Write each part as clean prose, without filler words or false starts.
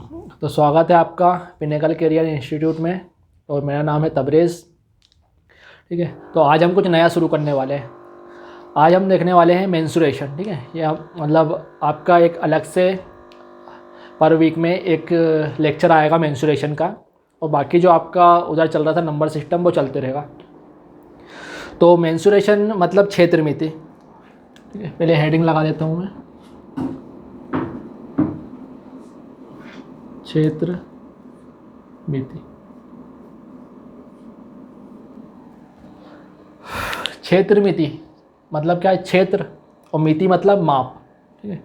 तो स्वागत है आपका पिनेकल करियर इंस्टीट्यूट में और मेरा नाम है तबरेज़। ठीक है, तो आज हम कुछ नया शुरू करने वाले हैं। आज हम देखने वाले हैं मेंस्ट्रुएशन। ठीक है, ये मतलब आपका एक अलग से पर वीक में एक लेक्चर आएगा मेंस्ट्रुएशन का, और बाकी जो आपका उधर चल रहा था नंबर सिस्टम वो चलते रहेगा। तो मेंस्ट्रुएशन मतलब क्षेत्र मिति। ठीक है, पहले हेडिंग लगा देता हूँ मैं, क्षेत्र मिति। क्षेत्र मिति मतलब क्या है? क्षेत्र, और मिति मतलब माप। ठीक है,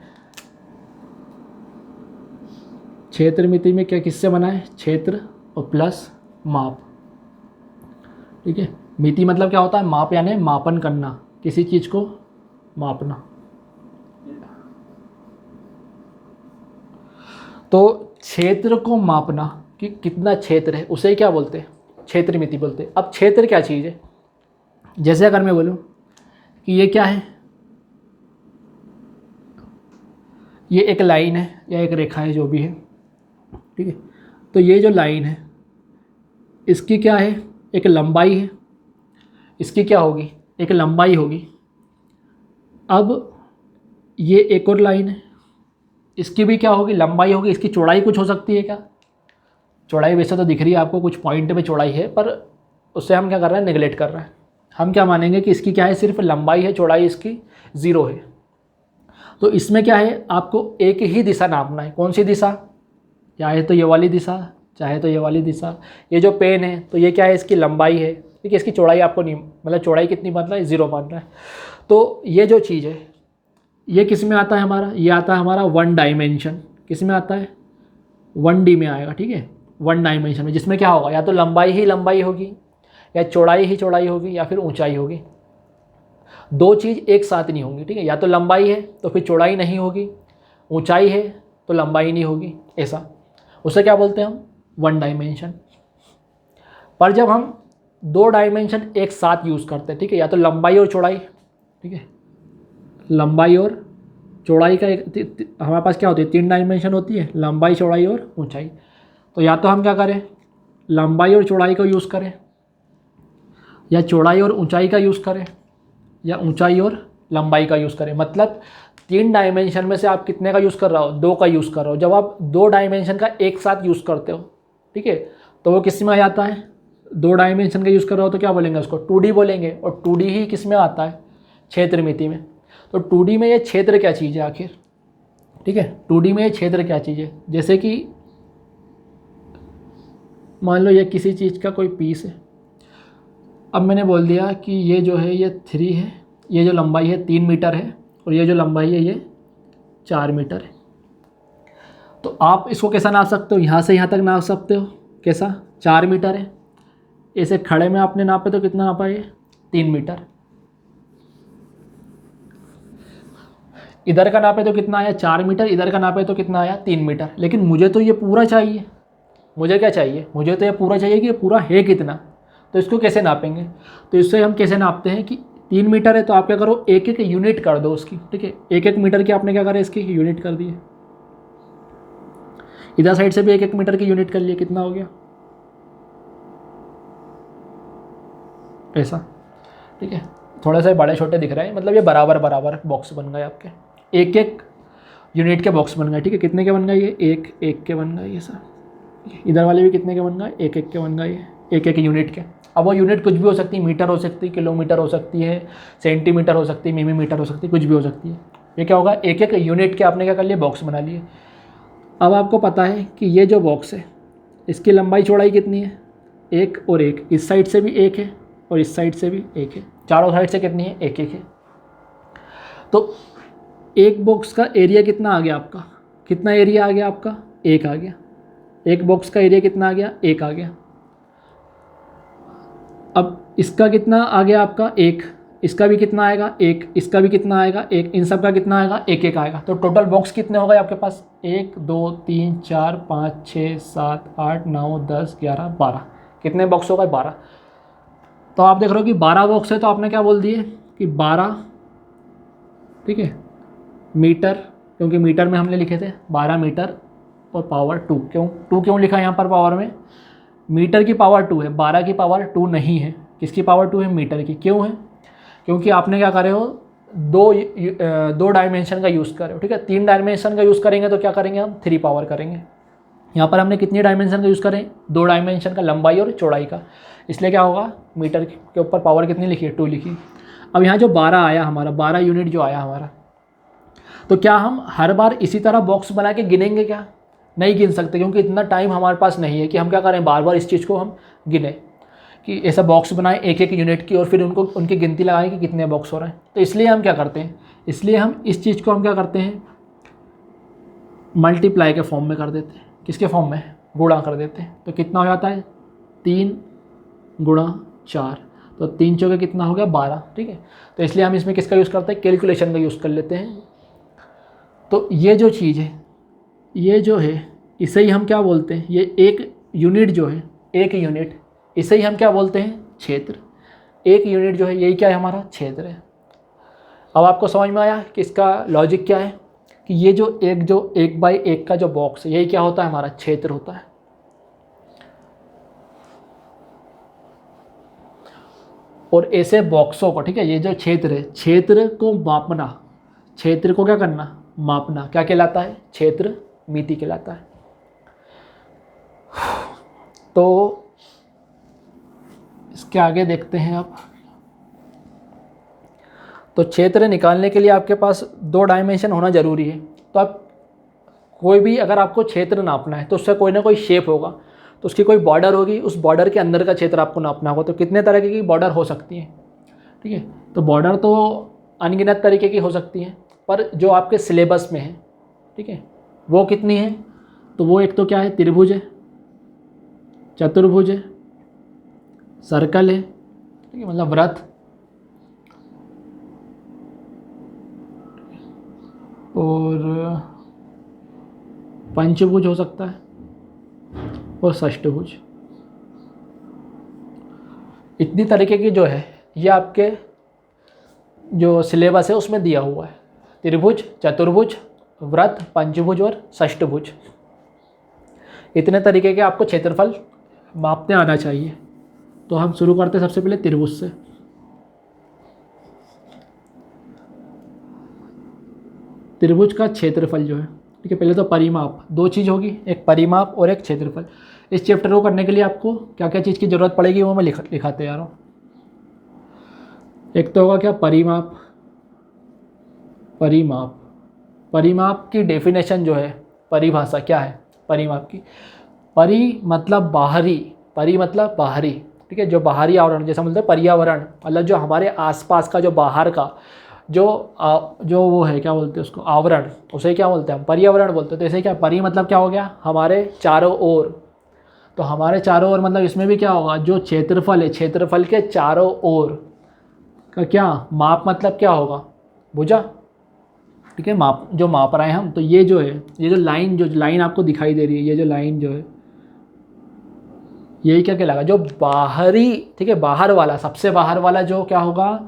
क्षेत्र मिति में क्या किससे बना है? क्षेत्र और प्लस माप। ठीक है, मिति मतलब क्या होता है? माप, यानी मापन करना, किसी चीज़ को मापना। तो क्षेत्र को मापना कि कितना क्षेत्र है, उसे क्या बोलते हैं? क्षेत्र मिति बोलते हैं। अब क्षेत्र क्या चीज़ है? जैसे अगर मैं बोलूं कि ये क्या है, ये एक लाइन है या एक रेखा है, जो भी है। ठीक है, तो ये जो लाइन है इसकी क्या है? एक लंबाई है। इसकी क्या होगी? एक लंबाई होगी। अब ये एक और लाइन है, इसकी भी क्या होगी? लंबाई होगी। इसकी चौड़ाई कुछ हो सकती है क्या? चौड़ाई वैसे तो दिख रही है आपको, कुछ पॉइंट पे चौड़ाई है, पर उससे हम क्या कर रहे हैं? नेगलेक्ट कर रहे हैं। हम क्या मानेंगे कि इसकी क्या है? सिर्फ लंबाई है, चौड़ाई इसकी 0 है। तो इसमें क्या है? आपको एक ही दिशा नापना है। कौन सी दिशा? चाहे तो ये वाली दिशा, चाहे तो ये वाली दिशा। ये जो पेन है तो ये क्या है? इसकी लंबाई है। ठीक है, इसकी चौड़ाई आपको नहीं, मतलब चौड़ाई कितनी मान रहा है? 0 मान रहा है। तो ये जो चीज़ है ये किस में आता है हमारा? ये आता है हमारा 1 डायमेंशन। किस में आता है? 1D में आएगा। ठीक है, 1 डायमेंशन में, जिसमें क्या होगा? या तो लंबाई ही लंबाई होगी, या चौड़ाई ही चौड़ाई होगी, या फिर ऊंचाई होगी। दो चीज़ एक साथ नहीं होंगी। ठीक है, या तो लंबाई है तो फिर चौड़ाई नहीं होगी, ऊंचाई है तो लंबाई नहीं होगी, ऐसा। उसे क्या बोलते हैं हम? 1 डायमेंशन। पर जब हम 2 डायमेंशन एक साथ यूज़ करते हैं, ठीक है, या तो लंबाई और चौड़ाई, ठीक है, लंबाई और चौड़ाई का एक हमारे पास क्या होती है? 3 डायमेंशन होती है, लंबाई, चौड़ाई और ऊंचाई। तो या तो हम क्या करें? लंबाई और चौड़ाई का यूज़ करें, या चौड़ाई और ऊंचाई का यूज़ करें, या ऊंचाई और लंबाई का यूज़ करें। मतलब 3 डायमेंशन में से आप कितने का यूज़ कर रहे हो? 2 का यूज़ कर रहे हो। जब आप 2 डायमेंशन का एक साथ यूज़ करते हो, ठीक है, तो वो किस में आ जाता है? 2 डायमेंशन का यूज़ कर रहे हो तो क्या बोलेंगे उसको? 2D बोलेंगे। और 2D ही किस में आता है? क्षेत्र मिति में। तो 2D में ये क्षेत्र क्या चीज़ है आखिर? ठीक है, 2D में ये क्षेत्र क्या चीज़ है? जैसे कि मान लो ये किसी चीज़ का कोई पीस है। अब मैंने बोल दिया कि ये जो है ये 3 है, ये जो लंबाई है 3 मीटर है, और ये जो लंबाई है ये 4 मीटर है। तो आप इसको कैसा नाप सकते हो? यहाँ से यहाँ तक नाप सकते हो। कैसा? 4 मीटर है। ऐसे खड़े में आपने नापे तो कितना नापा? ये 3 मीटर। इधर का नापे तो कितना आया? 4 मीटर। इधर का नापे तो कितना आया? 3 मीटर। लेकिन मुझे तो ये पूरा चाहिए। मुझे क्या चाहिए? मुझे तो ये पूरा चाहिए कि ये पूरा है कितना। तो इसको कैसे नापेंगे? तो इससे हम कैसे नापते हैं कि 3 मीटर है तो आप क्या करो? एक एक यूनिट कर दो उसकी। ठीक है, एक एक मीटर की आपने क्या करा? इसकी यूनिट कर दिए। इधर साइड से भी एक एक मीटर की यूनिट कर लिए। कितना हो गया? ऐसा। ठीक है, थोड़ा सा बड़े छोटे दिख रहे हैं, मतलब ये बराबर बराबर बॉक्स बन गए आपके, एक एक यूनिट के बॉक्स बन गए। ठीक है, कितने के बन गए? ये एक एक के बन गए ये सब। इधर वाले भी कितने के बन गए? एक एक के बन गए, एक एक यूनिट के। अब वो यूनिट कुछ भी हो सकती है, मीटर हो सकती है, किलोमीटर हो सकती है, सेंटीमीटर हो सकती है, मिलीमीटर हो सकती है, कुछ भी हो सकती है। ये क्या होगा? एक एक यूनिट के आपने क्या कर लिए? बॉक्स बना लिए। अब आपको पता है कि ये जो बॉक्स है इसकी लंबाई चौड़ाई कितनी है? 1 और 1। इस साइड से भी 1 है और इस साइड से भी 1 है। चारों साइड से कितनी है? 1 1 है। तो एक बॉक्स का एरिया कितना आ गया आपका? कितना एरिया आ गया आपका? 1 आ गया। एक बॉक्स का एरिया कितना आ गया? 1 आ गया। अब इसका कितना आ गया आपका? 1। इसका भी कितना आएगा? 1। इसका भी कितना आएगा? 1। इन सब का कितना आएगा? 1 1 आएगा। तो टोटल बॉक्स कितने हो गए आपके पास? 1 2 3 4 5 6 7 8 9 10 11 12। कितने बॉक्स हो गए? 12। तो आप देख रहे हो कि 12 बॉक्स है, तो आपने क्या बोल दिए कि 12, ठीक है, मीटर, क्योंकि मीटर में हमने लिखे थे 12 मीटर और पावर 2। क्यों 2 क्यों लिखा है यहाँ पर पावर में? मीटर की पावर 2 है, 12 की पावर 2 नहीं है। किसकी पावर 2 है? मीटर की। क्यों है? क्योंकि आपने क्या करे हो, दो डायमेंशन का यूज़ करे हो, ठीक है। 3 डायमेंशन का यूज़ करेंगे तो क्या करेंगे हम? 3 पावर करेंगे। यहाँ पर हमने कितनी डायमेंशन का यूज़ करें? 2 डायमेंशन का, लंबाई और चौड़ाई का। इसलिए क्या होगा, मीटर के ऊपर पावर कितनी लिखी है? 2 लिखी। अब यहाँ जो 12 आया हमारा, 12 यूनिट जो आया हमारा, तो क्या हम हर बार इसी तरह बॉक्स बना के गिनेंगे क्या? नहीं गिन सकते, क्योंकि इतना टाइम हमारे पास नहीं है कि हम क्या करें, बार बार इस चीज़ को हम गिने, कि ऐसा बॉक्स बनाएं एक एक यूनिट की और फिर उनको उनकी गिनती लगाएं कि कितने बॉक्स हो रहे हैं। तो इसलिए हम क्या करते हैं, इसलिए हम इस चीज़ को हम क्या करते हैं, मल्टीप्लाई के फॉर्म में कर देते हैं। किसके फॉर्म में? गुणा कर देते हैं। तो कितना हो जाता है? 3 गुणा 4, तो 3 चौके कितना हो गया? 12, ठीक है। तो इसलिए हम इसमें किसका यूज़ करते हैं? कैलकुलेशन का यूज़ कर लेते हैं। तो ये जो चीज़ है, ये जो है, इसे ही हम क्या बोलते हैं? ये एक यूनिट जो है, एक यूनिट, इसे ही हम क्या बोलते हैं? क्षेत्र। एक यूनिट जो है, यही क्या है? हमारा क्षेत्र है। अब आपको समझ में आया कि इसका लॉजिक क्या है, कि ये जो 1 बाई 1 का जो बॉक्स है, यही क्या होता है? हमारा क्षेत्र होता है। और ऐसे बॉक्सों को, ठीक है, ये जो क्षेत्र है, क्षेत्र को मापना, क्षेत्र को क्या करना? मापना। क्या कहलाता है? क्षेत्र मिति कहलाता है। तो इसके आगे देखते हैं आप। तो क्षेत्र निकालने के लिए आपके पास 2 डायमेंशन होना ज़रूरी है। तो आप कोई भी, अगर आपको क्षेत्र नापना है तो उससे कोई ना कोई शेप होगा, तो उसकी कोई बॉर्डर होगी, उस बॉर्डर के अंदर का क्षेत्र आपको नापना होगा। तो कितने तरह की बॉर्डर हो सकती हैं, ठीक है। तो बॉर्डर तो अनगिनत तरीके की हो सकती हैं, पर जो आपके सिलेबस में है, ठीक है, वो कितनी है? तो वो एक तो क्या है? त्रिभुज है, चतुर्भुज है, सर्कल है, ठीक है, मतलब वृत्त, और पंचभुज हो सकता है, और षष्ठभुज। इतनी तरीके की जो है, ये आपके जो सिलेबस है उसमें दिया हुआ है। त्रिभुज, चतुर्भुज, वृत्त, पंचभुज और षष्ठभुज। इतने तरीके के आपको क्षेत्रफल मापने आना चाहिए। तो हम शुरू करते हैं सबसे पहले त्रिभुज से। त्रिभुज का क्षेत्रफल जो है, ठीक है, पहले तो परिमाप, 2 चीज़ होगी, एक परिमाप और एक क्षेत्रफल। इस चैप्टर को करने के लिए आपको क्या क्या चीज़ की ज़रूरत पड़ेगी वो मैं लिखाते जा रहा हूँ। एक तो होगा क्या? परिमाप। परिमाप, परिमाप की डेफिनेशन जो है, परिभाषा क्या है परिमाप की? परि मतलब बाहरी, परि मतलब बाहरी, ठीक है, जो बाहरी आवरण, जैसा बोलते हैं पर्यावरण, मतलब जो हमारे आसपास का जो बाहर का जो वो है, क्या बोलते हैं उसको? आवरण, उसे क्या बोलते हैं हम? पर्यावरण बोलते हैं। तो ऐसे क्या, परि मतलब क्या हो गया? हमारे चारों ओर। तो हमारे चारों ओर मतलब इसमें भी क्या होगा? जो क्षेत्रफल है, क्षेत्रफल के चारों ओर का क्या माप, मतलब क्या होगा? भुजा, ठीक है, माप, जो माप रहे हैं हम। तो ये जो है, ये जो लाइन आपको दिखाई दे रही है, ये जो लाइन जो है, यही क्या कहलाएगा? जो बाहरी, ठीक है, बाहर वाला, सबसे बाहर वाला जो क्या होगा?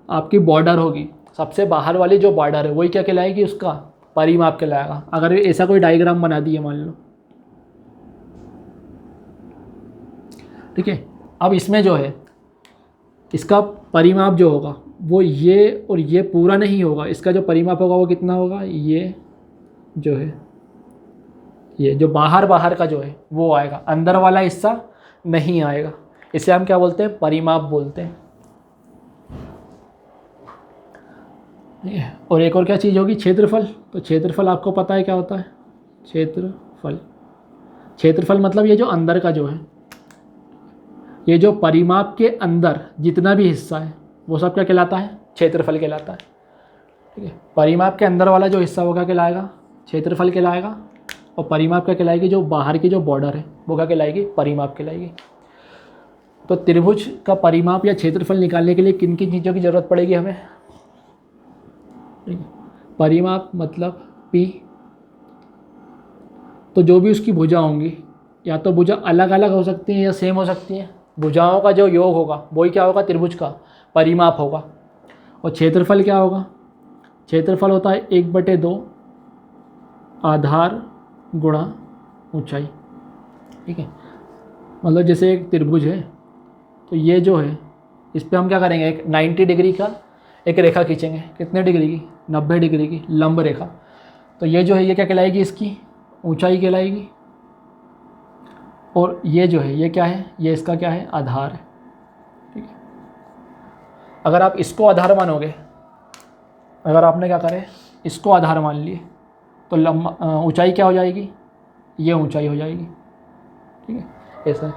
आपकी बॉर्डर होगी। सबसे बाहर वाली जो बॉर्डर है वही क्या कहलाएगी? उसका परिमाप कहलाएगा। अगर ऐसा कोई डायग्राम बना दिए मान लो, ठीक है। अब इसमें जो है, इसका परिमाप जो होगा वो ये और ये पूरा नहीं होगा। इसका जो परिमाप होगा वो कितना होगा? ये जो है, ये जो बाहर का जो है वो आएगा, अंदर वाला हिस्सा नहीं आएगा। इसे हम क्या बोलते हैं? परिमाप बोलते हैं। और एक और क्या चीज़ होगी? क्षेत्रफल। तो क्षेत्रफल आपको पता है क्या होता है? क्षेत्रफल, क्षेत्रफल मतलब ये जो अंदर का जो है, ये जो परिमाप के अंदर जितना भी हिस्सा है वो सब क्या कहलाता है? क्षेत्रफल कहलाता है, ठीक है। परिमाप के अंदर वाला जो हिस्सा वो क्या कहलाएगा? क्षेत्रफल कहलाएगा। और परिमाप क्या कहलाएगी? जो बाहर की जो बॉर्डर है वो क्या कहलाएगी? परिमाप कहलाएगी। तो त्रिभुज का परिमाप या क्षेत्रफल निकालने के लिए किन किन चीज़ों की ज़रूरत पड़ेगी हमें? परिमाप मतलब P, तो जो भी उसकी भुजा होंगी, या तो भुजा अलग अलग हो सकती हैं या सेम हो सकती हैं। भुजाओं का जो योग होगा वही क्या होगा? त्रिभुज का परिमाप होगा। और क्षेत्रफल क्या होगा? क्षेत्रफल होता है 1/2 आधार गुणा ऊंचाई, ठीक है। मतलब जैसे एक त्रिभुज है, तो ये जो है इस पर हम क्या करेंगे, एक 90 डिग्री का एक रेखा खींचेंगे। कितने डिग्री की? 90 डिग्री की लंब रेखा। तो ये जो है ये क्या कहलाएगी, इसकी ऊंचाई कहलाएगी। और ये जो है ये क्या है, ये इसका क्या है, आधार है, ठीक है। अगर आप इसको आधार मानोगे, अगर आपने क्या करे, इसको आधार मान लिए, तो ऊंचाई क्या हो जाएगी, ये ऊंचाई हो जाएगी, ठीक है। ऐसा है।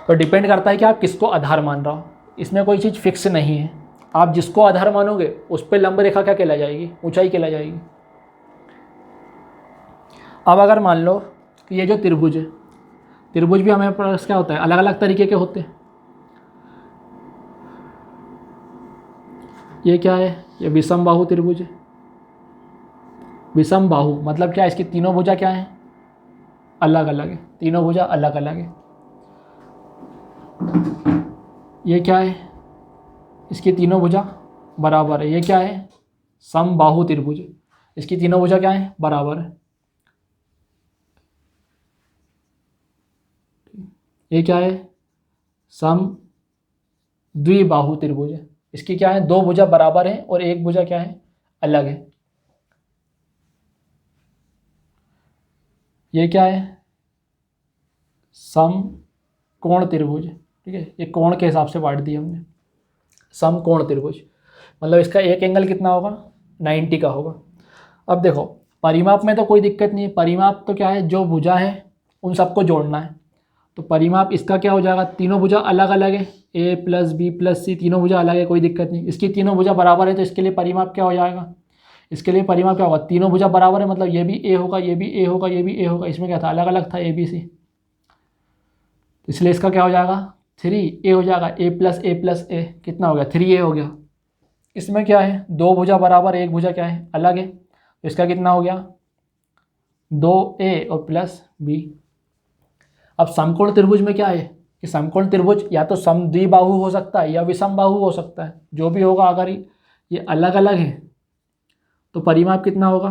तो डिपेंड करता है कि आप किसको आधार मान रहा हो, इसमें कोई चीज़ फिक्स नहीं है। आप जिसको आधार मानोगे उस पर लंब रेखा क्या कहला जाएगी, ऊंचाई कहला जाएगी। अब अगर मान लो कि ये जो त्रिभुज है, त्रिभुज भी हमें पास क्या होता है, अलग अलग तरीके के होते हैं। ये क्या है, ये विषम बाहु त्रिभुज है। विषम बाहु मतलब क्या है, इसकी तीनों भुजा क्या है, अलग अलग है, तीनों भुजा अलग अलग है। ये क्या है, इसकी तीनों भुजा बराबर है। ये क्या है, समबाहु त्रिभुज, इसकी तीनों भुजा क्या है, बराबर है। ये क्या है, सम द्विबाहु त्रिभुज है, इसकी क्या है, दो भुजा बराबर है और एक भुजा क्या है, अलग है। ये क्या है, सम कोण त्रिभुज, ठीक है। ये कोण के हिसाब से बांट दिया हमने, सम कोण त्रिभुज। मतलब इसका एक एंगल कितना होगा, 90 का होगा। अब देखो परिमाप में तो कोई दिक्कत नहीं है, परिमाप तो क्या है, जो भुजा है उन सबको जोड़ना है। तो परिमाप इसका क्या हो जाएगा, तीनों भुजा अलग अलग है, a प्लस बी प्लस सी, तीनों भुजा अलग है, कोई दिक्कत नहीं। इसकी तीनों भुजा बराबर है, तो इसके लिए परिमाप क्या हो जाएगा, इसके लिए परिमाप क्या होगा, तीनों भुजा बराबर है, मतलब ये भी a होगा, ये भी a होगा, ये भी a होगा। इसमें क्या था, अलग अलग था a b c, इसलिए इसका क्या हो जाएगा, 3a हो जाएगा। a प्लस ए कितना हो गया, 3a हो गया। इसमें क्या है, दो भुजा बराबर, एक भुजा क्या है, अलग है, तो इसका कितना हो गया, 2a और प्लस b। अब समकोण त्रिभुज में क्या है कि समकोण त्रिभुज या तो समद्विबाहु हो सकता है या विषम बाहु हो सकता है, जो भी होगा। अगर ये अलग अलग है तो परिमाप कितना होगा,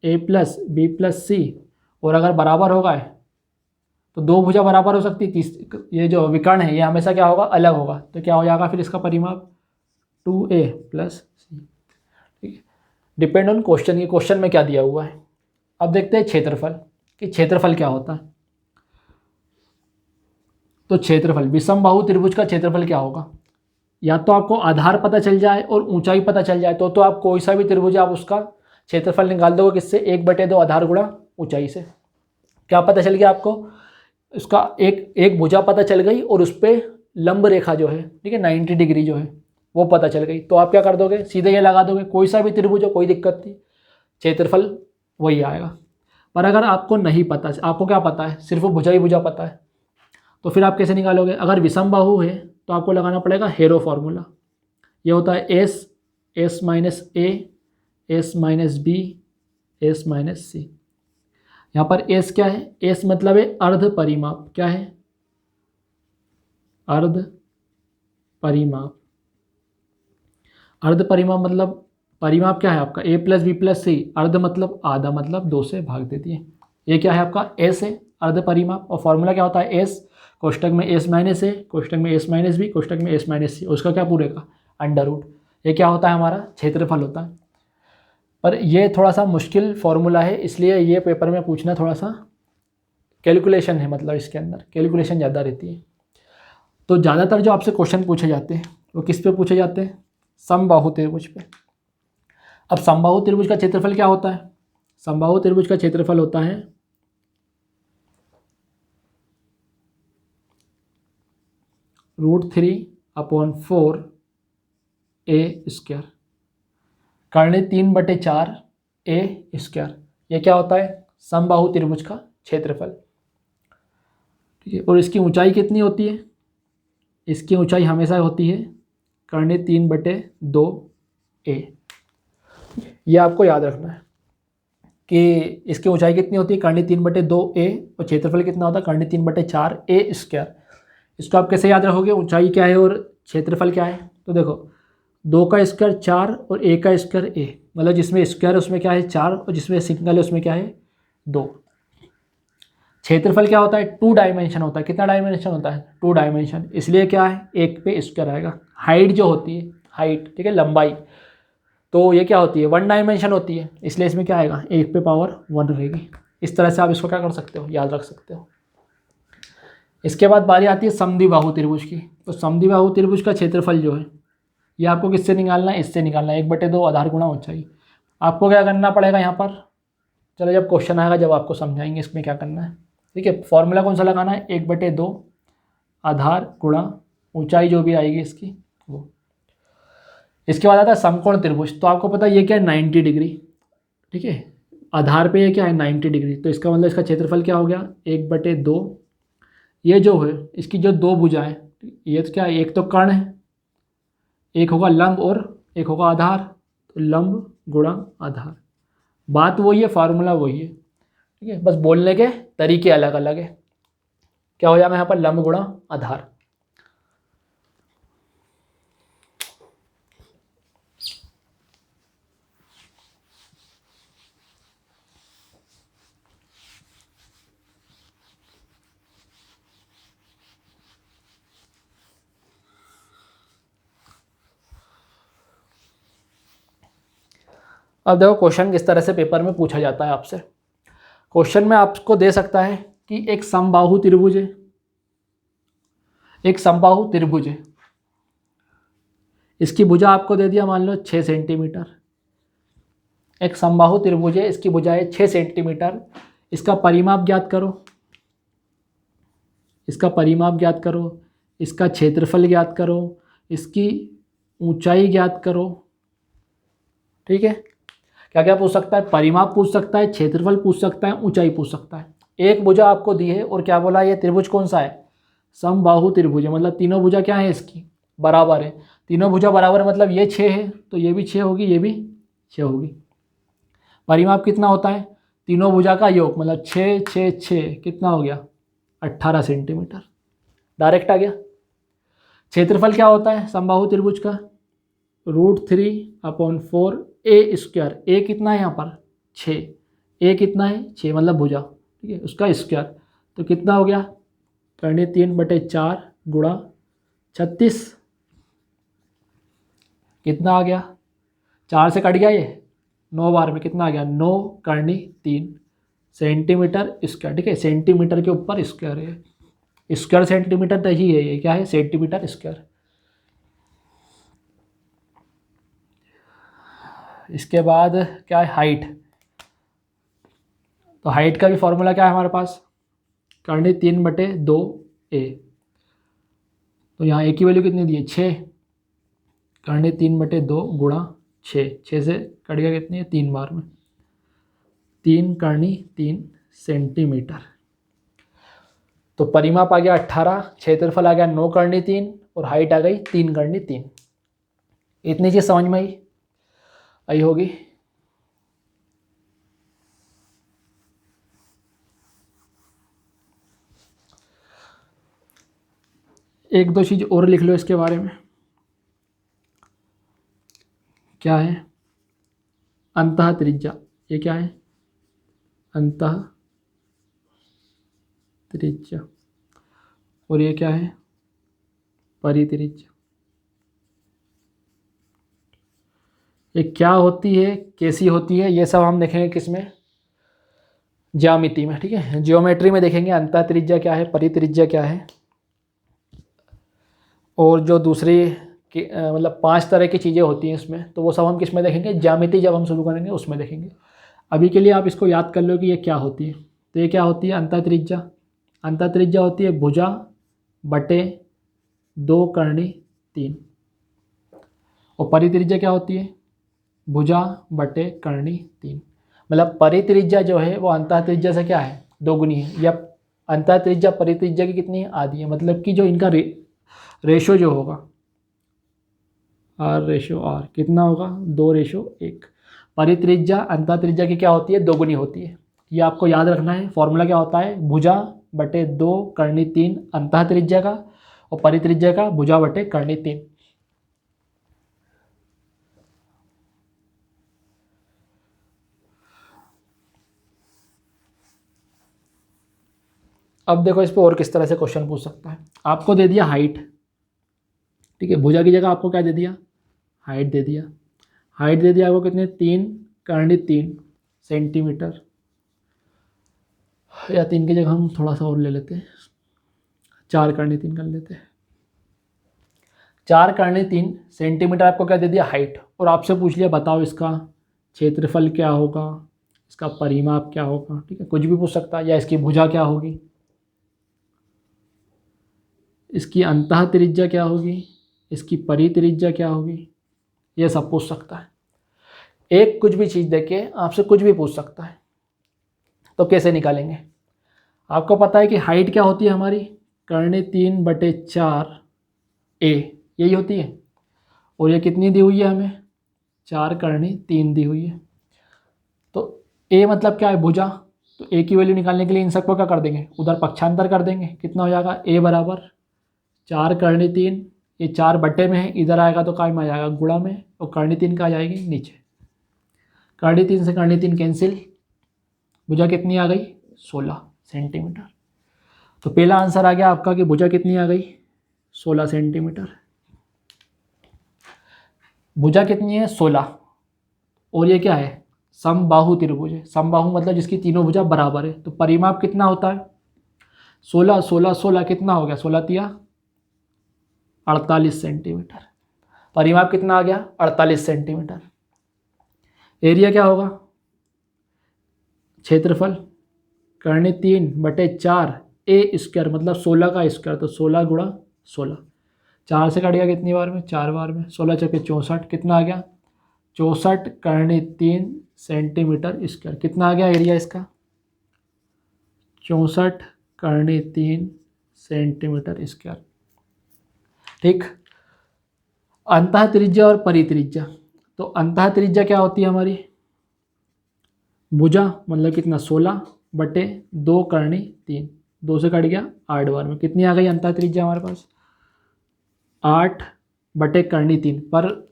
a प्लस बी प्लस सी, और अगर बराबर होगा तो दो भुजा बराबर हो सकती है, ये जो विकर्ण है ये हमेशा क्या होगा, अलग होगा। तो क्या हो जाएगा फिर इसका परिमाप 2a प्लस सी, ठीक है। डिपेंड ऑन क्वेश्चन, ये क्वेश्चन में क्या दिया हुआ है। अब देखते हैं क्षेत्रफल, कि क्षेत्रफल क्या होता है। तो क्षेत्रफल, विषम बाहु त्रिभुज का क्षेत्रफल क्या होगा, या तो आपको आधार पता चल जाए और ऊंचाई पता चल जाए, तो आप कोई सा भी त्रिभुज आप उसका क्षेत्रफल निकाल दोगे, किससे, 1/2 आधार गुणा ऊंचाई से। क्या पता चल गया आपको, उसका एक भुजा पता चल गई और उस पर लंब रेखा जो है, ठीक है, 90 डिग्री जो है वो पता चल गई। तो आप क्या कर दोगे, सीधे ये लगा दोगे, कोई सा भी त्रिभुज हो, कोई दिक्कत नहीं, क्षेत्रफल वही आएगा। पर अगर आपको नहीं पता, आपको क्या पता है, सिर्फ भुजा ही भुजा पता है, तो फिर आप कैसे निकालोगे। अगर विषम बाहु है तो आपको लगाना पड़ेगा हेरो फॉर्मूला। ये होता है S minus A, S minus B, S minus C. यहाँ पर एस क्या है, एस मतलब है अर्ध परिमाप। क्या है, अर्ध परिमाप। अर्ध परिमाप मतलब परिमाप क्या है आपका, a प्लस बी प्लस सी, अर्ध मतलब आधा, मतलब 2 से भाग देती है। ये क्या है आपका, एस है, अर्ध परिमाप। और फॉर्मूला क्या होता है, एस कोष्टक में एस माइनस ए, कोष्टक में एस माइनस बी, कोष्टक में एस माइनस सी, उसका क्या पूरे का अंडर रूट। ये क्या होता है, हमारा क्षेत्रफल होता है। पर ये थोड़ा सा मुश्किल फॉर्मूला है, इसलिए ये पेपर में पूछना थोड़ा सा कैलकुलेशन है, मतलब इसके अंदर कैलकुलेशन ज़्यादा रहती है। तो ज़्यादातर जो आपसे क्वेश्चन पूछे जाते हैं वो किस पे पूछे जाते हैं, समबाहु त्रिभुज पे। अब समबाहु त्रिभुज का क्षेत्रफल क्या होता है, समबाहु त्रिभुज का क्षेत्रफल होता है √3/4 a², करने 3/4 a²। ये क्या होता है, समबाहु त्रिभुज का क्षेत्रफल, ठीक है। और इसकी ऊंचाई कितनी होती है, इसकी ऊंचाई हमेशा होती है करने 3/2 a। ये आपको याद रखना है कि इसकी ऊंचाई कितनी होती है, करने 3/2 a, और क्षेत्रफल कितना होता है, करने 3/4 a²। इसको आप कैसे याद रखोगे, ऊंचाई क्या है और क्षेत्रफल क्या है। तो देखो 2 का स्क्वायर 4 और a का स्क्वायर a, मतलब जिसमें स्क्वायर उसमें क्या है 4 और जिसमें सिंगल है उसमें क्या है 2। क्षेत्रफल क्या होता है, 2 डायमेंशन होता है। कितना डायमेंशन होता है, 2 डायमेंशन, इसलिए क्या है, एक पे स्क्वायर आएगा। हाइट जो होती है, हाइट ठीक है, लंबाई, तो ये क्या होती है, 1 डायमेंशन होती है, इसलिए इसमें क्या आएगा, 1 पे पावर 1 रहेगी। इस तरह से आप इसको क्या कर सकते हो, याद रख सकते हो। इसके बाद बारी आती है समद्विबाहु त्रिभुज की। तो समद्विबाहु त्रिभुज का क्षेत्रफल जो है, ये आपको किससे निकालना है, इससे निकालना है, 1/2 आधार गुणा ऊंचाई। आपको क्या करना पड़ेगा यहाँ पर, चलो जब क्वेश्चन आएगा जब आपको समझाएंगे इसमें क्या करना है। ठीक है, फॉर्मूला कौन सा लगाना है, 1/2 आधार गुणा ऊंचाई जो भी आएगी इसकी वो। इसके बाद आता है समकोण त्रिभुज। तो आपको पता है ये क्या है, 90 डिग्री। ठीक है, आधार पे ये क्या है, 90 डिग्री। तो इसका मतलब इसका क्षेत्रफल क्या हो गया, 1/2। ये जो है इसकी जो 2 भुजाएं, ये तो क्या है, एक तो कर्ण है, एक होगा लंब और एक होगा आधार। तो लंब गुणा आधार, बात वही है, फार्मूला वही है। ठीक है, बस बोलने के तरीके अलग अलग है। क्या हो जाएगा यहाँ पर, लंब गुणा आधार। अब देखो क्वेश्चन किस तरह से पेपर में पूछा जाता है आपसे। क्वेश्चन में आपको दे सकता है कि एक समबाहु त्रिभुज है, एक समबाहु त्रिभुज है, इसकी भुजा आपको दे दिया मान लो 6 सेंटीमीटर। एक समबाहु त्रिभुज है, इसकी भुजा है 6 सेंटीमीटर। इसका परिमाप ज्ञात करो, इसका परिमाप ज्ञात करो, इसका क्षेत्रफल ज्ञात करो, इसकी ऊंचाई ज्ञात करो। ठीक है, क्या क्या पूछ सकता है, परिमाप पूछ सकता है, क्षेत्रफल पूछ सकता है, ऊंचाई पूछ सकता है। एक भुजा आपको दी है और क्या बोला, ये त्रिभुज कौन सा है, समबाहु त्रिभुज है। मतलब तीनों भुजा क्या है इसकी, बराबर है। तीनों भुजा बराबर है मतलब ये 6 है तो ये भी 6 होगी, ये भी 6 होगी। परिमाप कितना होता है, तीनों भुजा का योग, मतलब 6 6 6 कितना हो गया, 18 सेंटीमीटर। डायरेक्ट आ गया। क्षेत्रफल क्या होता है समबाहु त्रिभुज का, √3/4 ए स्क्वायर। ए कितना है यहाँ पर 6, ए कितना है 6 मतलब भुजा, ठीक है, उसका स्क्वायर। तो कितना हो गया, करने 3/4 गुणा 36, कितना आ गया, 4 से कट गया ये, 9 बार में कितना आ गया, 9 करनी 3 सेंटीमीटर स्क्वायर। ठीक है, सेंटीमीटर के ऊपर स्क्वायर है, स्क्वायर सेंटीमीटर नहीं है, ये क्या है, सेंटीमीटर स्क्वायर। इसके बाद क्या है, हाइट। तो हाइट का भी फॉर्मूला क्या है हमारे पास, करनी 3/2 ए। तो यहाँ ए की वैल्यू कितनी दी है 6, करनी 3/2 गुणा 6 से कट गया कितनी है 3 बार में, 3 करनी 3 सेंटीमीटर। तो परिमाप आ गया 18, क्षेत्रफल आ गया 9 करनी 3 और हाइट आ गई 3 करनी 3। इतनी चीज समझ में आई होगी। एक दो चीज और लिख लो इसके बारे में, क्या है, अंतः त्रिज्या। ये क्या है, अंतः त्रिज्या। और ये क्या है, परित्रिज्या। ये क्या होती है, कैसी होती है, ये सब हम देखेंगे किसमें, ज्यामिति में। ठीक है, ज्योमेट्री में देखेंगे अंतः त्रिज्या क्या है, परित्रिज्या क्या है, और जो दूसरी मतलब 5 तरह की चीज़ें होती हैं इसमें, तो वो सब हम किस में देखेंगे, ज्यामिति जब हम शुरू करेंगे उसमें देखेंगे। अभी के लिए आप इसको याद कर लो कि ये क्या होती है। तो ये क्या होती है, अंतः त्रिज्या। अंतः त्रिज्या होती है भुजा बटे 2 करनी 3। और परित्रिज्या क्या होती है, भुजा बटे करनी 3। मतलब परित्रिज्या जो है वो अंतः त्रिज्या से क्या है, दोगुनी है, या अंतः त्रिज्या परित्रिज्या की कितनी है, आधी है। मतलब कि जो इनका रेशो जो होगा, R/R कितना होगा, 2/1। परित्रिज्या अंतः त्रिज्या की क्या होती है, दोगुनी होती है। ये आपको याद रखना है। फॉर्मूला क्या होता है, भुजा बटे 2 करनी 3 अंतः त्रिज्या का, और परित्रिज्या का भुजा बटे करनी 3। अब देखो इस पर और किस तरह से क्वेश्चन पूछ सकता है। आपको दे दिया हाइट, ठीक है, भुजा की जगह आपको क्या दे दिया, हाइट दे दिया। हाइट दे दिया आपको कितने, 3 × 3 सेंटीमीटर, या 3 की जगह हम थोड़ा सा और ले लेते हैं, 4 × 3 कर लेते हैं। 4 × 3 सेंटीमीटर आपको क्या दे दिया, हाइट। और आपसे पूछ लिया बताओ इसका क्षेत्रफल क्या होगा, इसका परिमाप क्या होगा, ठीक है, कुछ भी पूछ सकता है, या इसकी भुजा क्या होगी, इसकी अंतः त्रिज्या क्या होगी, इसकी परित्रिज्या क्या होगी, ये सब पूछ सकता है। एक कुछ भी चीज़ देके आपसे कुछ भी पूछ सकता है। तो कैसे निकालेंगे, आपको पता है कि हाइट क्या होती है हमारी, करने 3/4 ए, यही होती है। और ये कितनी दी हुई है हमें, 4 × 3 दी हुई है। तो ए मतलब क्या है, भुजा। तो ए की वैल्यू निकालने के लिए इन सबको क्या कर देंगे, उधर पक्षांतर कर देंगे। कितना हो जाएगा, ए बराबर 4 × 3, ये 4 बटे में है, इधर आएगा तो काय में आ जाएगा, गुणा में, और करनी 3 का आ जाएगी नीचे। करनी 3 से करनी 3 कैंसिल, भुजा कितनी आ गई, 16 सेंटीमीटर। तो पहला आंसर आ गया आपका कि भुजा कितनी आ गई, 16 सेंटीमीटर। भुजा कितनी है, 16। और ये क्या है, समबाहु त्रिभुज है। समबाहु मतलब जिसकी तीनों भुजा बराबर है। तो परिमाप कितना होता है, 16 16 16 कितना हो गया, 16 तिया 48 सेंटीमीटर। परिमाप कितना आ गया, 48 सेंटीमीटर। एरिया क्या होगा, क्षेत्रफल करने 3/4 ए स्क्वायर मतलब 16 का स्क्वायर, तो 16 × 16, 4 से कट गया कितनी बार में, 4 बार में, 16 × 64 कितना आ गया, 64 × 3 सेंटीमीटर स्क्वायर। कितना आ गया एरिया इसका, 64 × 3 सेंटीमीटर स्क्वायर। ठीक। अंतः त्रिज्या और परित्रिज्या। तो अंतः त्रिज्या क्या होती है हमारी, भुजा मतलब कितना, 16/2 × 3, 2 से कट गया 8 बार में, कितनी आ गई अंतः त्रिज्या हमारे पास, 8/3। पर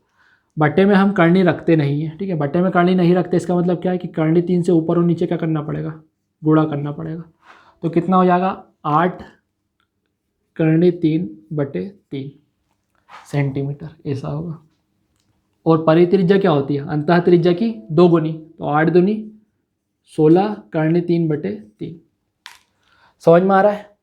बटे में हम करनी रखते नहीं है, ठीक है, बटे में करनी नहीं रखते, इसका मतलब क्या है कि करनी 3 से ऊपर और नीचे क्या करना पड़ेगा, गुणा करना पड़ेगा। तो कितना हो जाएगा, 8×3/3 सेंटीमीटर, ऐसा होगा। और परित्रिज्या क्या होती है, अंतः त्रिज्या की 2 गुनी, तो 8 दूनी 16×3/3। समझ में आ रहा है।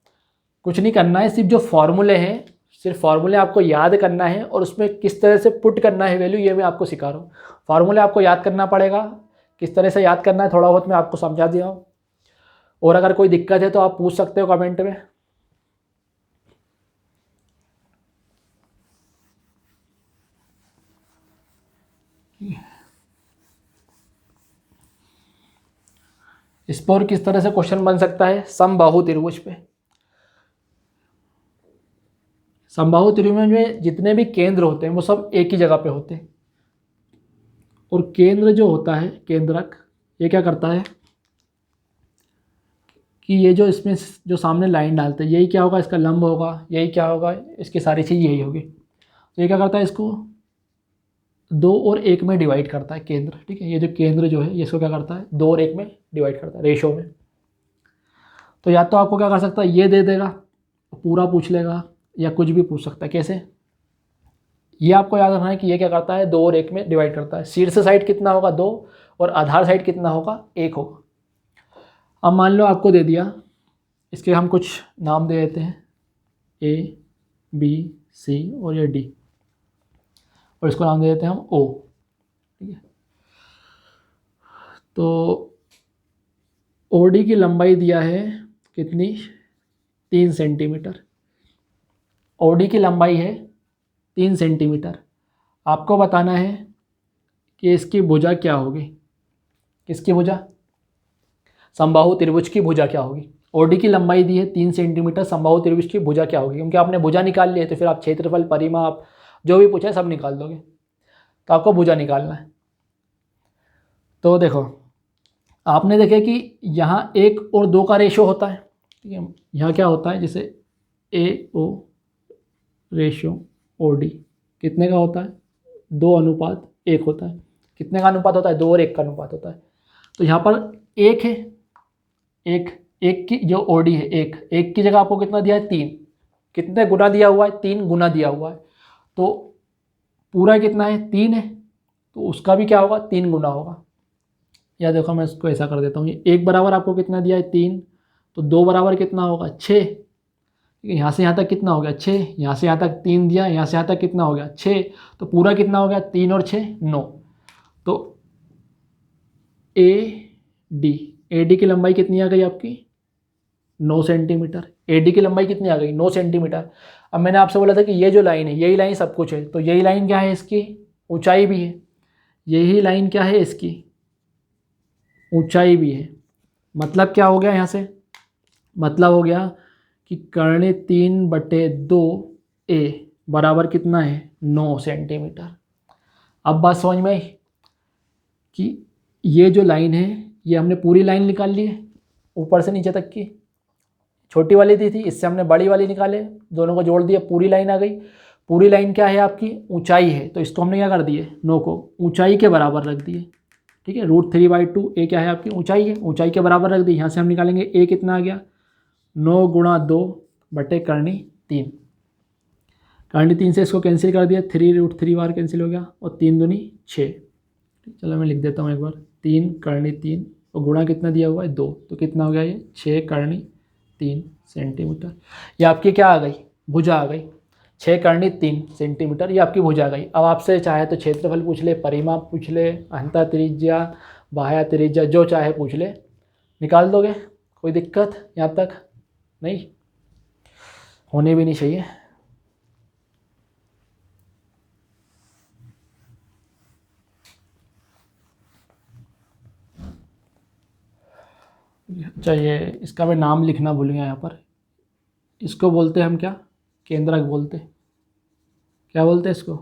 कुछ नहीं करना है, सिर्फ जो फॉर्मूले हैं, सिर्फ फॉर्मूले आपको याद करना है और उसमें किस तरह से पुट करना है वैल्यू, ये मैं आपको सिखा रहा हूँ। फॉर्मूले आपको याद करना पड़ेगा, किस तरह से याद करना है थोड़ा बहुत मैं आपको समझा दिया हूँ। और अगर कोई दिक्कत है तो आप पूछ सकते हो कमेंट में। इस पर किस तरह से क्वेश्चन बन सकता है, समबाहु त्रिभुज पे। समबाहु त्रिभुज में जितने भी केंद्र होते हैं वो सब एक ही जगह पे होते हैं। और केंद्र जो होता है, केंद्रक, ये क्या करता है कि ये जो इसमें जो सामने लाइन डालते हैं, यही क्या होगा, इसका लंब होगा, यही क्या होगा, इसकी सारी चीज़ यही होगी। तो ये क्या करता है, इसको 2 और 1 में डिवाइड करता है केंद्र, ठीक है। ये जो केंद्र जो है, ये इसको क्या करता है, 2 और 1 में डिवाइड करता है, रेशो में। तो या तो आपको क्या कर सकता है, ये दे देगा, पूरा पूछ लेगा, या कुछ भी पूछ सकता है। कैसे, ये आपको याद रखना है कि ये क्या करता है, 2 और 1 में डिवाइड करता है। शीर्ष साइड कितना होगा, 2, और आधार साइड कितना होगा, 1 होगा। अब मान लो आपको दे दिया, इसके हम कुछ नाम दे देते हैं, A B C और ये D, और इसको नाम दे देते हैं हम O, ठीक है। तो OD की लंबाई दिया है कितनी, 3 सेंटीमीटर। OD की लंबाई है 3 सेंटीमीटर। आपको बताना है कि इसकी भुजा क्या होगी, किसकी भुजा, समबाहु त्रिभुज की भुजा क्या होगी। ओडी की लंबाई दी है 3 सेंटीमीटर, समबाहु त्रिभुज की भुजा क्या होगी। क्योंकि आपने भुजा निकाल ली है तो फिर आप क्षेत्रफल, परिमाप जो भी पूछे सब निकाल दोगे। तो आपको भुजा निकालना है। तो देखो, आपने देखे कि यहाँ 1 और 2 का रेशो होता है, ठीक है। यहाँ क्या होता है, जैसे AO रेशो OD कितने का होता है, 2:1 होता है। कितने का अनुपात होता है, 2 और 1 का अनुपात होता है। तो यहाँ पर 1 है, 1 एक की जो ओडी है, एक की जगह आपको कितना दिया है 3, कितने गुना दिया हुआ है 3 गुना दिया हुआ है, तो पूरा कितना है 3 है, तो उसका भी क्या होगा 3 गुना होगा। या देखो मैं इसको ऐसा कर देता हूँ, ये 1 बराबर आपको कितना दिया है 3, तो 2 बराबर कितना होगा 6, यहाँ से यहाँ तक कितना हो गया 6, यहाँ से यहाँ तक 3 दिया, यहाँ से यहाँ तक कितना हो गया 6, तो पूरा कितना हो गया 3 और 6 9। तो ए डी की लंबाई कितनी आ गई आपकी 9 सेंटीमीटर। ए डी की लंबाई कितनी आ गई 9 सेंटीमीटर। अब मैंने आपसे बोला था कि ये जो लाइन है यही लाइन सब कुछ है, तो यही लाइन क्या है इसकी ऊंचाई भी है, यही लाइन क्या है इसकी ऊंचाई भी है। मतलब क्या हो गया यहाँ से, मतलब हो गया कि कर्णे 3/2 ए बराबर कितना है 9 सेंटीमीटर। अब बात समझ में आई कि ये जो लाइन है ये हमने पूरी लाइन निकाल ली है ऊपर से नीचे तक की, छोटी वाली दी थी इससे हमने बड़ी वाली निकाले, दोनों को जोड़ दिया पूरी लाइन आ गई। पूरी लाइन क्या है आपकी ऊंचाई है, तो इसको हमने क्या कर दिए 9 को ऊंचाई के बराबर रख दिए, ठीक है। √3/2 ए क्या है आपकी ऊंचाई है, ऊंचाई के बराबर रख दी। यहाँ से हम निकालेंगे ए कितना आ गया 9 गुणा 2 बटे कर्णी 3, कर्णी 3 से इसको कैंसिल कर दिया, 3√3 बार कैंसिल हो गया और 3 दूनी 6। चलो मैं लिख देता हूँ एक बार, 3 कर्णी 3 और गुणा कितना दिया हुआ है 2, तो कितना हो गया ये 6 कर्णी 3 सेंटीमीटर। ये आपकी क्या आ गई भुजा आ गई, 6 कर्णी 3 सेंटीमीटर, ये आपकी भुजा आ गई। अब आपसे चाहे तो क्षेत्रफल पूछ ले, परिमाप पूछ ले, अंतः त्रिज्या, बाह्य त्रिज्या, जो चाहे पूछ ले, निकाल दोगे, कोई दिक्कत यहाँ तक नहीं, होने भी नहीं चाहिए। अच्छा ये इसका मैं नाम लिखना भूल गया यहाँ पर, इसको बोलते हैं हम क्या केंद्रक बोलते हैं, क्या बोलते हैं इसको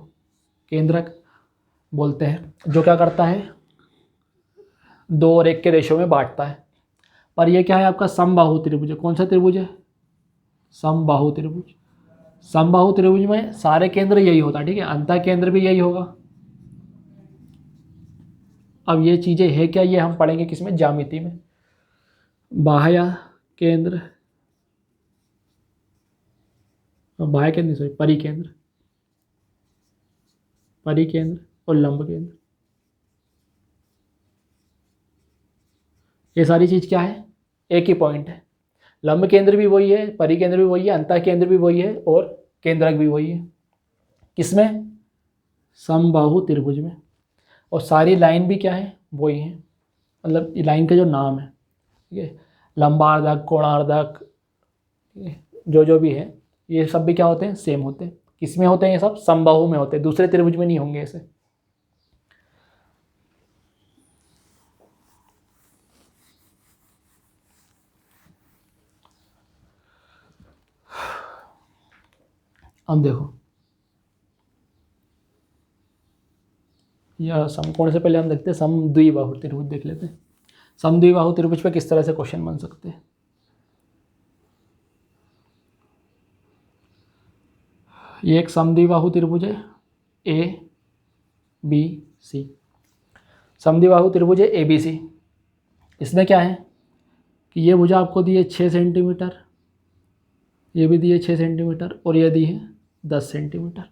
केंद्रक बोलते हैं, जो क्या करता है 2 और 1 के रेशो में बांटता है। पर ये क्या है आपका समबाहु त्रिभुज है। कौन सा त्रिभुज है समबाहु त्रिभुज। समबाहु त्रिभुज में सारे केंद्र यही होता है, ठीक है, अंतः केंद्र भी यही होगा। अब ये चीज़ें है क्या, ये हम पढ़ेंगे किसमें ज्यामिति में। बाह्य केंद्र, बाह्य केंद्र सॉरी परिकेंद्र, परिकेंद्र और लंब केंद्र, ये सारी चीज़ क्या है एक ही पॉइंट है। लंब केंद्र भी वही है, परिकेंद्र भी वही है, अंतः केंद्र भी वही है और केंद्रक भी वही है। किसमें समबाहु त्रिभुज में। और सारी लाइन भी क्या है वही है, मतलब लाइन का जो नाम है, ठीक है, लंबार्धक कोणार्धक जो भी है ये सब भी क्या होते हैं सेम होते हैं। किस में होते हैं ये सब समबाहु में होते हैं, दूसरे त्रिभुज में नहीं होंगे ऐसे। अब देखो या समकोण से पहले हम देखते हैं समद्विबाहु त्रिभुज देख लेते हैं। समद्विबाहु त्रिभुज पे किस तरह से क्वेश्चन बन सकते हैं। ये एक समद्विबाहु त्रिभुज है ABC, समद्विबाहु त्रिभुज है ABC। इसमें क्या है कि ये भुजा आपको दी है 6 सेंटीमीटर, ये भी दी है 6 सेंटीमीटर और ये दी है 10 सेंटीमीटर,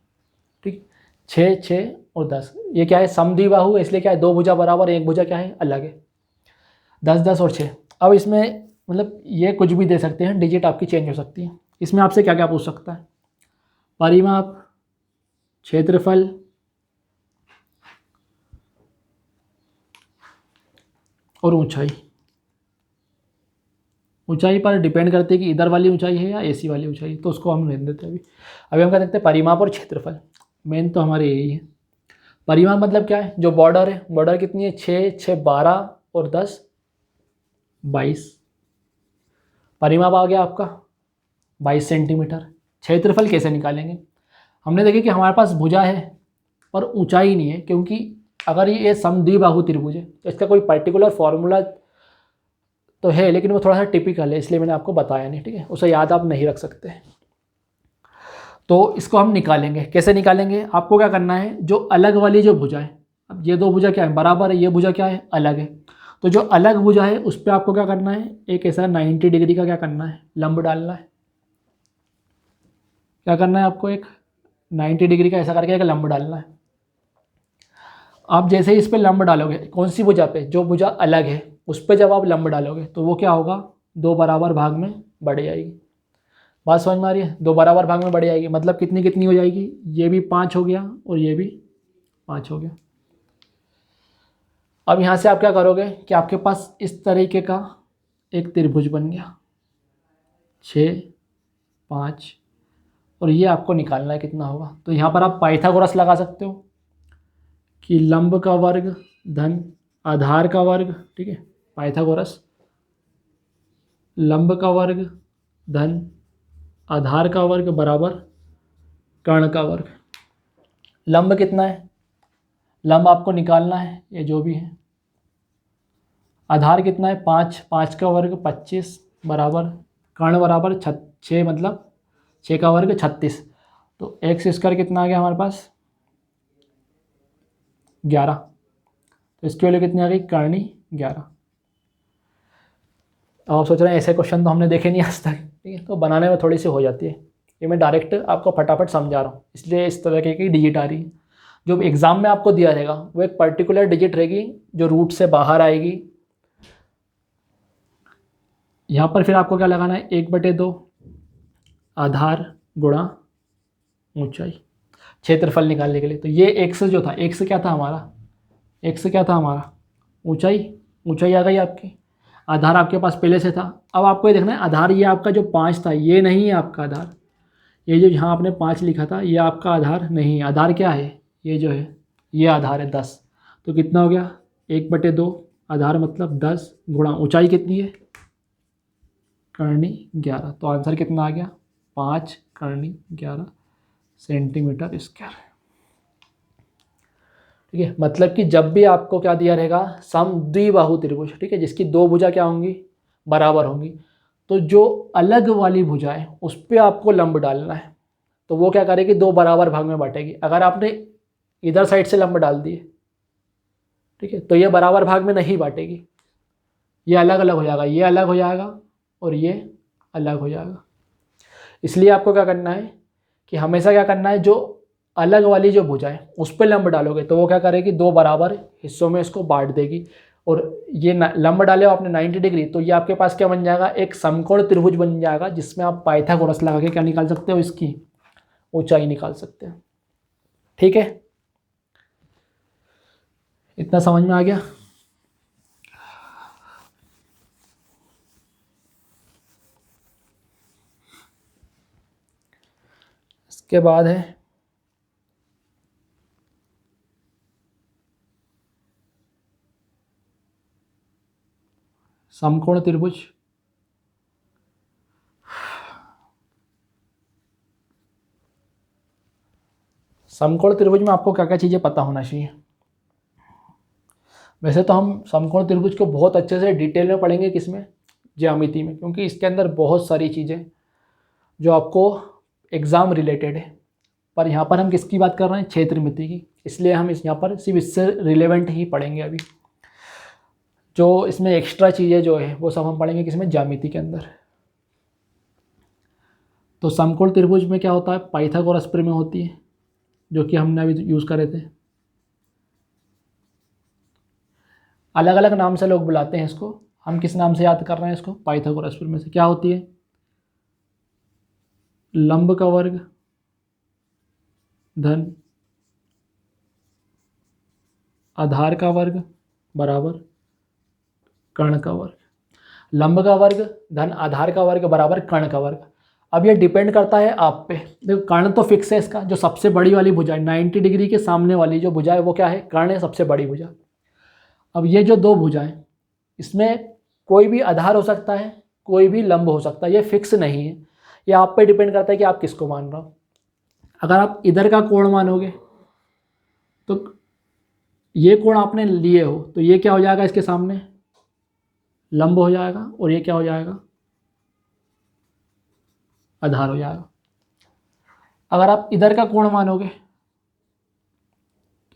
ठीक, 6 6 और 10। ये क्या है समद्विबाहु है, इसलिए क्या है 2 भुजा बराबर, एक भुजा क्या है अलग है, 10 10 और 6। अब इसमें मतलब ये कुछ भी दे सकते हैं, डिजिट आपकी चेंज हो सकती है। इसमें आपसे क्या क्या पूछ सकता है, परिमाप, क्षेत्रफल, और ऊंचाई। ऊंचाई पर डिपेंड करती है कि इधर वाली ऊंचाई है या ऐसी वाली ऊंचाई, तो उसको हम रहने देते हैं। अभी हम क्या देखते हैं परिमाप और क्षेत्रफल, मेन तो हमारे यही है। परिमाप मतलब क्या है, जो बॉर्डर है, बॉर्डर कितनी है 6 6 12 और 10 22, परिमाप आ गया आपका 22 सेंटीमीटर। क्षेत्रफल कैसे निकालेंगे, हमने देखा कि हमारे पास भुजा है पर ऊंचाई नहीं है, क्योंकि अगर ये समद्विबाहु त्रिभुज है तो इसका कोई पर्टिकुलर फॉर्मूला तो है, लेकिन वो थोड़ा सा टिपिकल है, इसलिए मैंने आपको बताया नहीं, ठीक है, उसे याद आप नहीं रख सकते। तो इसको हम निकालेंगे, कैसे निकालेंगे, आपको क्या करना है, जो अलग वाली जो भुजा है, अब ये 2 भुजा क्या है बराबर है, ये भुजा क्या है अलग है, तो जो अलग भुजा है उस पर आपको क्या करना है, एक ऐसा 90 डिग्री का क्या करना है, लंब डालना है। क्या करना है आपको, एक 90 डिग्री का ऐसा करके एक लंब डालना है। आप जैसे ही इस पर लंब डालोगे, कौन सी भुजा पे, जो भुजा अलग है उस पर जब आप लंब डालोगे तो वो क्या होगा, दो बराबर भाग में बढ़ जाएगी। बात समझ में आ रही है, दो बराबर भाग में बढ़ जाएगी, मतलब कितनी कितनी हो जाएगी, ये भी 5 हो गया और ये भी 5 हो गया। अब यहाँ से आप क्या करोगे कि आपके पास इस तरीके का एक त्रिभुज बन गया, 6, 5, और ये आपको निकालना है कितना होगा। तो यहाँ पर आप पाइथागोरस लगा सकते हो कि लंब का वर्ग धन आधार का वर्ग, ठीक है, पाइथागोरस, लंब का वर्ग धन आधार का वर्ग बराबर कर्ण का वर्ग। लंब कितना है, लंब आपको निकालना है, ये जो भी है। आधार कितना है, 5, 5 का वर्ग 25 बराबर कर्ण बराबर 6, मतलब 6 का वर्ग 36। तो एक्स स्क्वायर कितना आ गया हमारे पास, 11। तो इसकी वैल्यू कितनी आ गई, कर्णी 11। अब आप सोच रहे हैं ऐसे क्वेश्चन तो हमने देखे नहीं आज तक, ठीक है, तो बनाने में थोड़ी सी हो जाती है। ये मैं डायरेक्ट आपको फटाफट समझा रहा हूँ, इसलिए इस तरह की डिजिट आ रही है। जो एग्ज़ाम में आपको दिया रहेगा वो एक पर्टिकुलर डिजिट रहेगी जो रूट से बाहर आएगी। यहाँ पर फिर आपको क्या लगाना है, 1/2 आधार गुणा ऊंचाई, क्षेत्रफल निकालने के लिए। तो ये एक्स जो था, एक्स क्या था हमारा, एक्स क्या था हमारा, ऊंचाई, ऊंचाई आ गई आपकी। आधार आपके पास पहले से था। अब आपको ये देखना है आधार, ये आपका जो 5 था ये नहीं है आपका आधार, ये जो यहाँ आपने 5 लिखा था ये आपका आधार नहीं है। आधार क्या है, ये जो है ये आधार है 10। तो कितना हो गया, 1/2 आधार मतलब 10 गुणा ऊंचाई कितनी है, कर्णी 11। तो आंसर कितना आ गया, 5 कर्णी 11 सेंटीमीटर स्क्वायर। ठीक है, मतलब कि जब भी आपको क्या दिया रहेगा, समद्विबाहु त्रिभुज, ठीक है, जिसकी दो भुजा क्या होंगी, बराबर होंगी, तो जो अलग वाली भुजा है उस पर आपको लंब डालना है। तो वो क्या करेगी, दो बराबर भाग में बांटेगी। अगर आपने इधर साइड से लंब डाल दिए, ठीक है, तो ये बराबर भाग में नहीं बांटेगी, ये अलग अलग हो जाएगा, ये अलग हो जाएगा और ये अलग हो जाएगा। इसलिए आपको क्या करना है कि हमेशा क्या करना है, जो अलग वाली जो भुजा है उस पर लंब डालोगे तो वो क्या करेगी, दो बराबर हिस्सों में इसको बांट देगी। और ये लंब डाले हो आपने 90 डिग्री, तो ये आपके पास क्या बन जाएगा, एक समकोण त्रिभुज बन जाएगा, जिसमें आप पाइथागोरस लगा के क्या निकाल सकते हो, इसकी ऊंचाई निकाल सकते हैं। ठीक है, इतना समझ में आ गया। इसके बाद है समकोण त्रिभुज। समकोण त्रिभुज में आपको क्या क्या चीज़ें पता होना चाहिए। वैसे तो हम समकोण त्रिभुज को बहुत अच्छे से डिटेल में पढ़ेंगे, किसमें, ज्यामिति में, क्योंकि इसके अंदर बहुत सारी चीज़ें जो आपको एग्ज़ाम रिलेटेड है। पर यहाँ पर हम किसकी बात कर रहे हैं, क्षेत्रमिति की, इसलिए हम यहाँ पर सिर्फ इससे रिलेवेंट ही पढ़ेंगे। अभी जो इसमें एक्स्ट्रा चीज़ें जो है वो सब हम पढ़ेंगे किसमें, ज्यामिति के अंदर। तो समकोण त्रिभुज में क्या होता है, पाइथागोरस प्रमेय होती है, जो कि हमने अभी यूज़ करे थे। अलग अलग नाम से लोग बुलाते हैं इसको, हम किस नाम से याद कर रहे हैं इसको, पाइथागोरस प्रमेय से। क्या होती है, लंब का वर्ग धन आधार का वर्ग बराबर कर्ण का वर्ग। लंब का वर्ग धन आधार का वर्ग बराबर कर्ण का वर्ग। अब ये डिपेंड करता है आप पे। देखो कर्ण तो फिक्स है इसका, जो सबसे बड़ी वाली भुजा है 90 डिग्री के सामने वाली जो भुजा है वो क्या है, कर्ण है, सबसे बड़ी भुजा। अब ये जो दो भुजाएं, इसमें कोई भी आधार हो सकता है, कोई भी लंब हो सकता है, ये फिक्स नहीं है। ये आप पे डिपेंड करता है कि आप किसको मान रहे हो। अगर आप इधर का कोण मानोगे तो ये कोण आपने लिए हो तो ये क्या हो जाएगा, इसके सामने लंब हो जाएगा, और ये क्या हो जाएगा, आधार हो जाएगा। अगर आप इधर का कोण मानोगे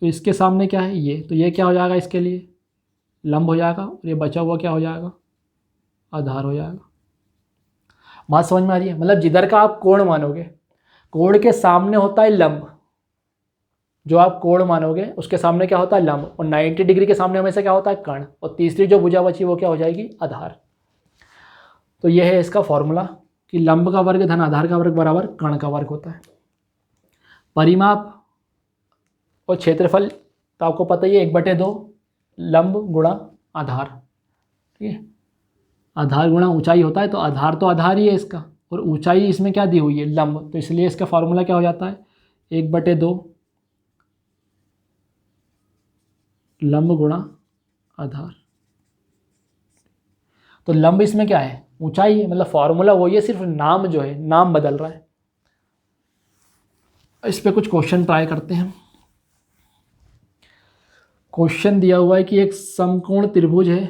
तो इसके सामने क्या है, ये, तो ये क्या हो जाएगा इसके लिए, लंब हो जाएगा और ये बचा हुआ क्या हो जाएगा, आधार हो जाएगा। बात समझ में आ रही है? मतलब जिधर का आप कोण मानोगे, कोण के सामने होता है लंब, जो आप कोण मानोगे उसके सामने क्या होता है लंब, और 90 डिग्री के सामने हमेशा क्या होता है कर्ण, और तीसरी जो भुजा बची वो क्या हो जाएगी, आधार। तो ये है इसका फॉर्मूला कि लंब का वर्ग धन आधार का वर्ग बराबर कर्ण का वर्ग होता है। परिमाप और क्षेत्रफल तो आपको पता ही है, 1/2 लंब गुणा आधार, ठीक है। आधार गुणा ऊंचाई होता है, तो आधार ही है इसका, और ऊंचाई इसमें क्या दी हुई है, लंब, तो इसलिए इसका फॉर्मूला क्या हो जाता है, 1/2 लंब गुणा आधार। तो लंब इसमें क्या है, ऊंचाई है, मतलब फॉर्मूला वही है, सिर्फ नाम जो है, नाम बदल रहा है। इस पे कुछ क्वेश्चन ट्राई करते हैं। क्वेश्चन दिया हुआ है कि एक समकोण त्रिभुज है,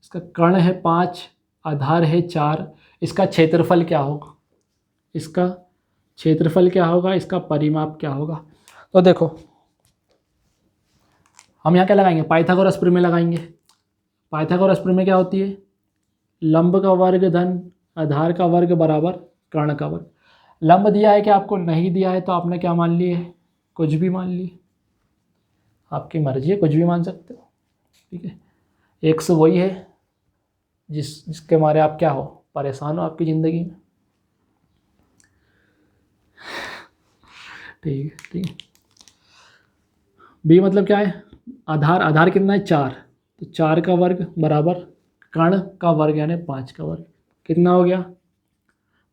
इसका कर्ण है 5, आधार है 4, इसका क्षेत्रफल क्या होगा, इसका क्षेत्रफल क्या होगा, इसका परिमाप क्या होगा। तो देखो हम यहाँ क्या लगाएंगे, पाइथागोरस प्रमेय लगाएंगे। पाइथागोरस प्रमेय क्या होती है, लंब का वर्ग धन आधार का वर्ग बराबर कर्ण का वर्ग। लंब दिया है कि आपको नहीं दिया है, तो आपने क्या मान लिए, कुछ भी मान लिए, आपकी मर्जी है, कुछ भी मान सकते हो, ठीक है। एक से वही है जिसके मारे आप क्या हो, परेशान हो आपकी ज़िंदगी में, ठीक है, ठीक है। बी मतलब क्या है, आधार कितना है 4, तो 4 का वर्ग बराबर कर्ण का वर्ग यानी 5 का वर्ग। कितना हो गया,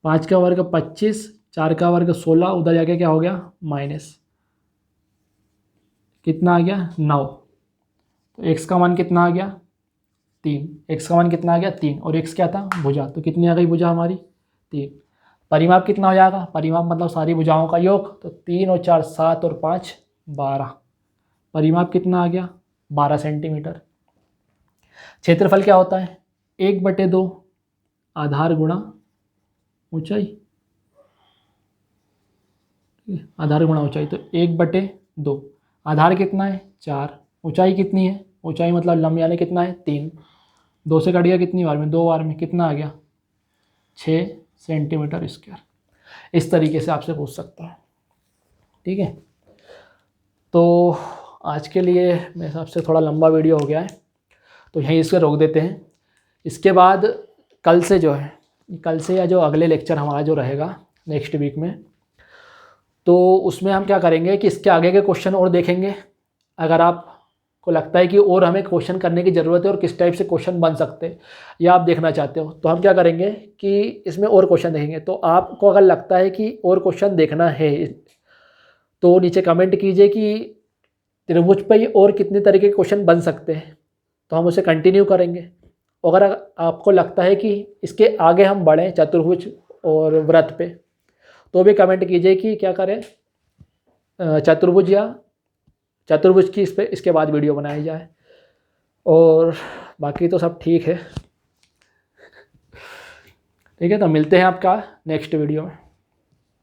5 का वर्ग 25, 4 का वर्ग 16, उधर जाके क्या हो गया माइनस, कितना आ गया 9। तो x का मान कितना आ गया 3, x का मान कितना आ गया 3, और x क्या था भुजा, तो कितनी आ गई भुजा हमारी 3। परिमाप कितना हो जाएगा, परिमाप मतलब सारी भुजाओं का योग, तो 3 और 4 7 और 5 12, परिमाप कितना आ गया 12 सेंटीमीटर। क्षेत्रफल क्या होता है, 1/2 आधार गुणा ऊंचाई, आधार गुणा ऊंचाई, तो 1/2, आधार कितना है 4, ऊंचाई कितनी है, ऊंचाई मतलब लंब यानी कितना है 3, 2 से कट गया कितनी बार में, 2 बार में, कितना आ गया 6 सेंटीमीटर स्क्वायर। इस तरीके से आपसे पूछ सकता है, ठीक है। तो आज के लिए मेरे हिसाब से थोड़ा लंबा वीडियो हो गया है, तो यहीं इसको रोक देते हैं। इसके बाद कल से जो है, कल से या जो अगले लेक्चर हमारा जो रहेगा नेक्स्ट वीक में, तो उसमें हम क्या करेंगे कि इसके आगे के क्वेश्चन और देखेंगे। अगर आपको लगता है कि और हमें क्वेश्चन करने की ज़रूरत है और किस टाइप से क्वेश्चन बन सकते हैं या आप देखना चाहते हो, तो हम क्या करेंगे कि इसमें और क्वेश्चन देखेंगे। तो आपको अगर लगता है कि और क्वेश्चन देखना है तो नीचे कमेंट कीजिए कि त्रिभुज पर और कितने तरीके के क्वेश्चन बन सकते हैं, तो हम उसे कंटिन्यू करेंगे। अगर आपको लगता है कि इसके आगे हम बढ़ें चतुर्भुज और व्रत पे, तो भी कमेंट कीजिए कि क्या करें, चतुर्भुज या चतुर्भुज की इसके बाद वीडियो बनाई जाए। और बाकी तो सब ठीक है, ठीक है। तो मिलते हैं आपका नेक्स्ट वीडियो में।